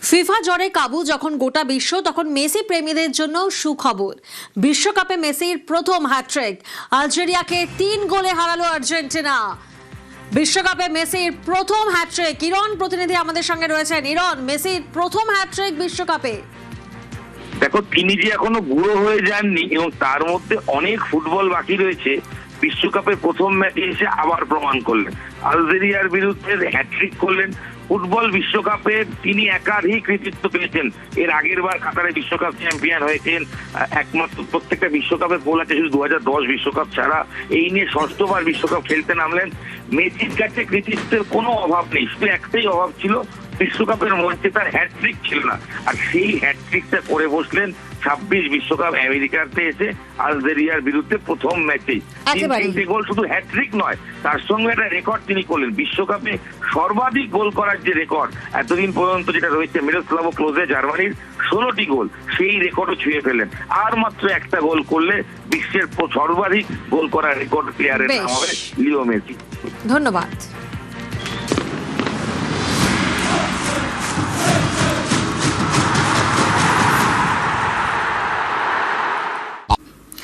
FIFA জ্বরে কাবু যখন গোটা বিশ্ব, তখন মেসি প্রেমীদের জন্য সুখবর। বিশ্বকাপে মেসির প্রথম হ্যাটট্রিক। আলজেরিয়াকে 3 গোলে হারালো আর্জেন্টিনা। বিশ্বকাপে মেসির প্রথম হ্যাটট্রিক। ইরন প্রতিনিধি আমাদের সঙ্গে রয়েছেন। ইরন, মেসির প্রথম হ্যাটট্রিক বিশ্বকাপে। দেখো, তিনি যে এখনো বুড়ো হয়ে যাননি এবং তার মধ্যে অনেক ফুটবল বাকি রয়েছে, বিশ্বকাপের প্রথম ম্যাচে এসে আবার প্রমাণ করলেন। আলজেরিয়ার বিরুদ্ধে হ্যাটট্রিক করলেন। ফুটবল বিশ্বকাপে তিনি একাধিক কৃতিত্ব পেয়েছেন। এর আগের বার কাতারে বিশ্বকাপ চ্যাম্পিয়ন হয়েছেন। একমাত্র প্রত্যেকটা বিশ্বকাপে গোল আছে, শুধু 2010 বিশ্বকাপ ছাড়া। এই নিয়ে ষষ্ঠবার বিশ্বকাপ খেলতে নামলেন। মেসির কাছে কৃতিত্বের কোনো অভাব নেই, শুধু একটাই অভাব ছিল, বিশ্বকাপের মঞ্চে তার হ্যাটট্রিক ছিল না। আর সেই হ্যাটট্রিকটা করে বসলেন 26 বিশ্বকাপ আমেরিকাতে এসে আলজেরিয়ার বিরুদ্ধে প্রথম ম্যাচেই। 3 গোল, শুধু হ্যাটট্রিক নয়, তার সঙ্গে একটা রেকর্ড তিনি করলেন। বিশ্বকাপে সর্বাধিক গোল করার যে রেকর্ড এতদিন পর্যন্ত যেটা রয়েছে মিরোস্লাভ ক্লোজে, জার্মানির 16টি গোল, সেই রেকর্ডও ছুঁয়ে ফেলেন। আর মাত্র একটা গোল করলে বিশ্বের সর্বাধিক গোল করার রেকর্ড প্লেয়ারের নাম হবে লিও মেসি। ধন্যবাদ।